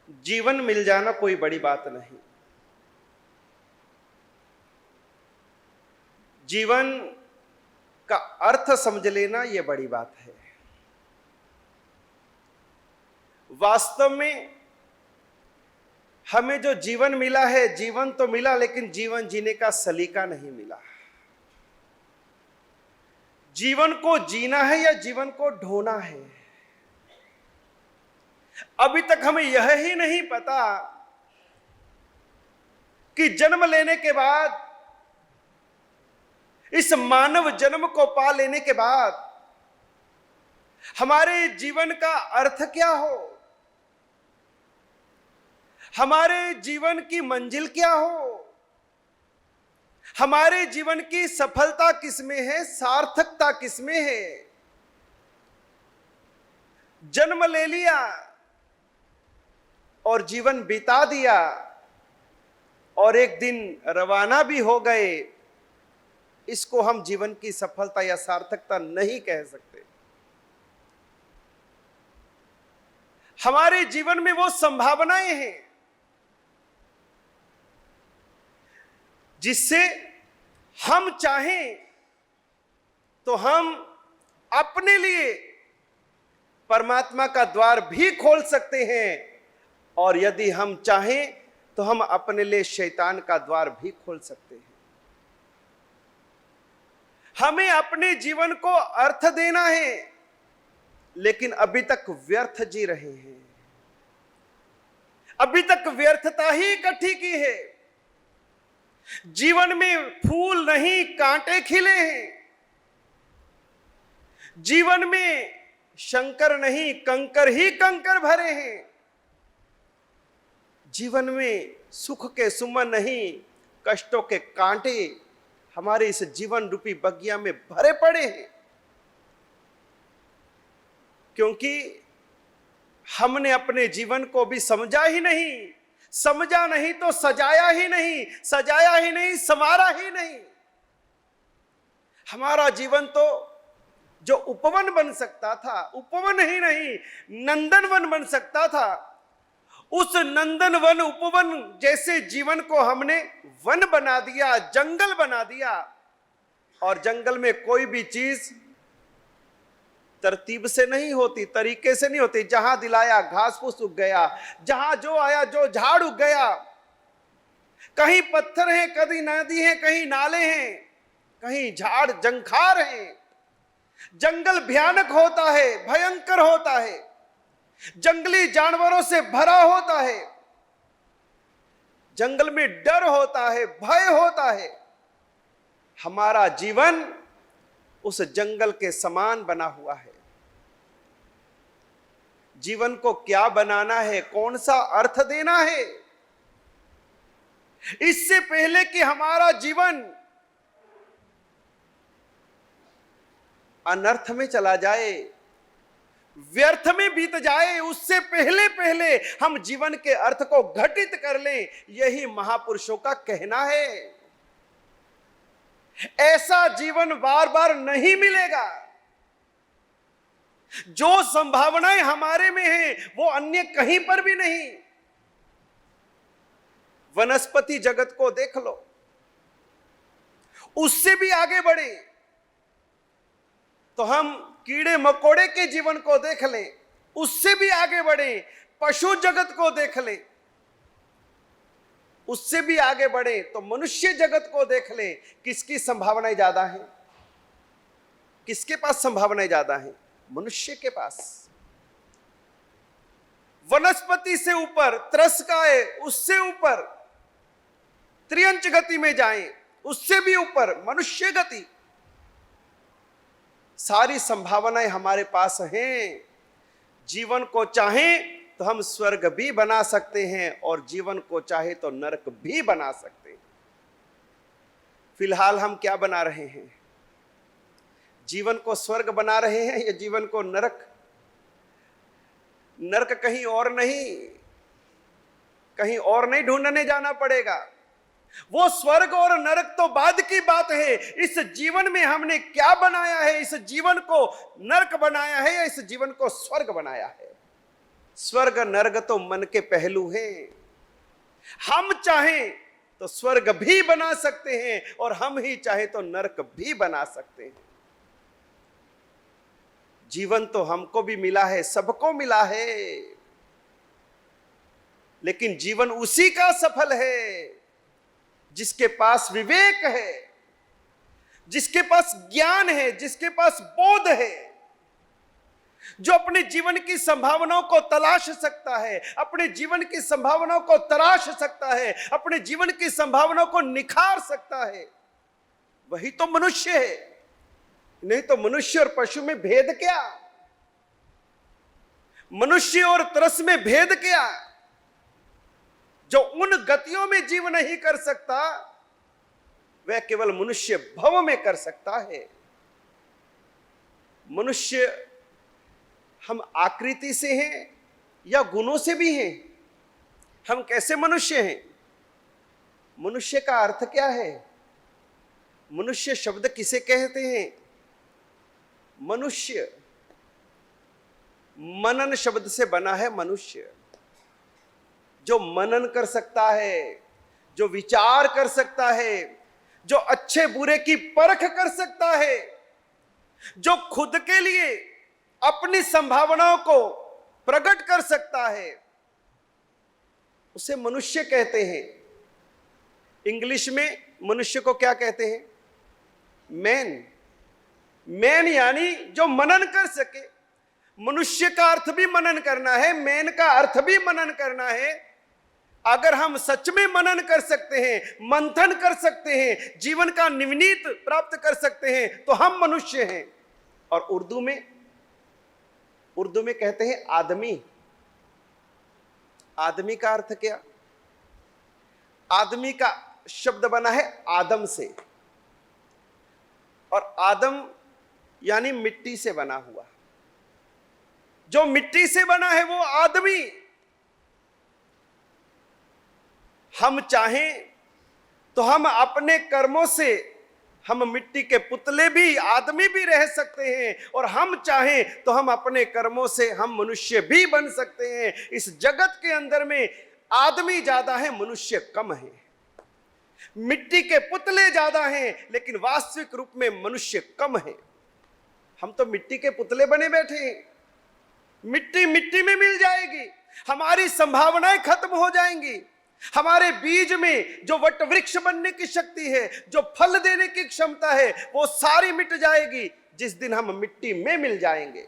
जीवन मिल जाना कोई बड़ी बात नहीं। जीवन का अर्थ समझ लेना यह बड़ी बात है। वास्तव में हमें जो जीवन मिला है, जीवन तो मिला, लेकिन जीवन जीने का सलीका नहीं मिला। जीवन को जीना है या जीवन को ढोना है, अभी तक हमें यह ही नहीं पता कि जन्म लेने के बाद, इस मानव जन्म को पा लेने के बाद हमारे जीवन का अर्थ क्या हो, हमारे जीवन की मंजिल क्या हो, हमारे जीवन की सफलता किसमें है, सार्थकता किसमें है। जन्म ले लिया और जीवन बिता दिया और एक दिन रवाना भी हो गए, इसको हम जीवन की सफलता या सार्थकता नहीं कह सकते। हमारे जीवन में वो संभावनाएं हैं जिससे हम चाहें तो हम अपने लिए परमात्मा का द्वार भी खोल सकते हैं, और यदि हम चाहें तो हम अपने लिए शैतान का द्वार भी खोल सकते हैं। हमें अपने जीवन को अर्थ देना है, लेकिन अभी तक व्यर्थ जी रहे हैं, अभी तक व्यर्थता ही इकट्ठी की है। जीवन में फूल नहीं कांटे खिले हैं, जीवन में शंकर नहीं कंकर ही कंकर भरे हैं, जीवन में सुख के सुमन नहीं कष्टों के कांटे हमारे इस जीवन रूपी बगिया में भरे पड़े हैं। क्योंकि हमने अपने जीवन को भी समझा ही नहीं, समझा नहीं तो सजाया ही नहीं, सजाया ही नहीं संवारा ही नहीं। हमारा जीवन तो जो उपवन बन सकता था, उपवन ही नहीं नंदनवन बन सकता था, उस नंदनवन उपवन जैसे जीवन को हमने वन बना दिया, जंगल बना दिया। और जंगल में कोई भी चीज तरतीब से नहीं होती, तरीके से नहीं होती। जहां दिलाया घास फूस उग गया, जहां जो आया जो झाड़ उग गया। कहीं पत्थर हैं, कहीं नदी है, कहीं नाले हैं, कहीं झाड़ जंखार हैं। जंगल भयानक होता है, भयंकर होता है, जंगली जानवरों से भरा होता है, जंगल में डर होता है, भय होता है। हमारा जीवन उस जंगल के समान बना हुआ है। जीवन को क्या बनाना है, कौन सा अर्थ देना है, इससे पहले कि हमारा जीवन अनर्थ में चला जाए, व्यर्थ में बीत जाए, उससे पहले पहले हम जीवन के अर्थ को घटित कर लें, यही महापुरुषों का कहना है। ऐसा जीवन बार बार नहीं मिलेगा। जो संभावनाएं हमारे में हैं वो अन्य कहीं पर भी नहीं। वनस्पति जगत को देख लो, उससे भी आगे बढ़े तो हम कीड़े मकोड़े के जीवन को देख लें, उससे भी आगे बढ़े। पशु जगत को देख लें, उससे भी आगे बढ़े तो मनुष्य जगत को देख लें। किसकी संभावनाएं ज्यादा हैं? किसके पास संभावनाएं ज्यादा हैं? मनुष्य के पास। वनस्पति से ऊपर त्रस्काए, उससे ऊपर त्रियंच गति में जाएं, उससे भी ऊपर मनुष्य गति। सारी संभावनाएं हमारे पास हैं। जीवन को चाहें तो हम स्वर्ग भी बना सकते हैं और जीवन को चाहे तो नरक भी बना सकते हैं। फिलहाल हम क्या बना रहे हैं? जीवन को स्वर्ग बना रहे हैं या जीवन को नरक? नरक कहीं और नहीं, कहीं और नहीं ढूंढने जाना पड़ेगा। वो स्वर्ग और नरक तो बाद की बात है। इस जीवन में हमने क्या बनाया है? इस जीवन को नरक बनाया है या इस जीवन को स्वर्ग बनाया है? स्वर्ग नर्क तो मन के पहलू हैं। हम चाहें तो स्वर्ग भी बना सकते हैं और हम ही चाहें तो नर्क भी बना सकते हैं। जीवन तो हमको भी मिला है, सबको मिला है, लेकिन जीवन उसी का सफल है जिसके पास विवेक है, जिसके पास ज्ञान है, जिसके पास बोध है, जो अपने जीवन की संभावनाओं को तलाश सकता है, अपने जीवन की संभावनाओं को तराश सकता है, अपने जीवन की संभावनाओं को निखार सकता है। वही तो मनुष्य है। नहीं तो मनुष्य और पशु में भेद क्या? मनुष्य और तरस में भेद क्या? जो उन गतियों में जीव नहीं कर सकता वह केवल मनुष्य भव में कर सकता है। मनुष्य हम आकृति से हैं या गुणों से भी हैं? हम कैसे मनुष्य हैं? मनुष्य का अर्थ क्या है? मनुष्य शब्द किसे कहते हैं? मनुष्य मनन शब्द से बना है। मनुष्य जो मनन कर सकता है, जो विचार कर सकता है, जो अच्छे बुरे की परख कर सकता है, जो खुद के लिए अपनी संभावनाओं को प्रकट कर सकता है, उसे मनुष्य कहते हैं। इंग्लिश में मनुष्य को क्या कहते हैं? मैन। मैन यानी जो मनन कर सके। मनुष्य का अर्थ भी मनन करना है, मैन का अर्थ भी मनन करना है। अगर हम सच में मनन कर सकते हैं, मंथन कर सकते हैं, जीवन का निवनीत प्राप्त कर सकते हैं, तो हम मनुष्य हैं। और उर्दू में कहते हैं आदमी। आदमी का अर्थ क्या? आदमी का शब्द बना है आदम से, और आदम यानी मिट्टी से बना हुआ। जो मिट्टी से बना है वो आदमी। हम चाहें तो हम अपने कर्मों से हम मिट्टी के पुतले भी, आदमी भी रह सकते हैं, और हम चाहें तो हम अपने कर्मों से हम मनुष्य भी बन सकते हैं। इस जगत के अंदर में आदमी ज्यादा है, मनुष्य कम है। मिट्टी के पुतले ज्यादा हैं, लेकिन वास्तविक रूप में मनुष्य कम है। हम तो मिट्टी के पुतले बने बैठे हैं। मिट्टी मिट्टी में मिल जाएगी, हमारी संभावनाएं खत्म हो जाएंगी। हमारे बीज में जो वट वृक्ष बनने की शक्ति है, जो फल देने की क्षमता है, वो सारी मिट जाएगी जिस दिन हम मिट्टी में मिल जाएंगे।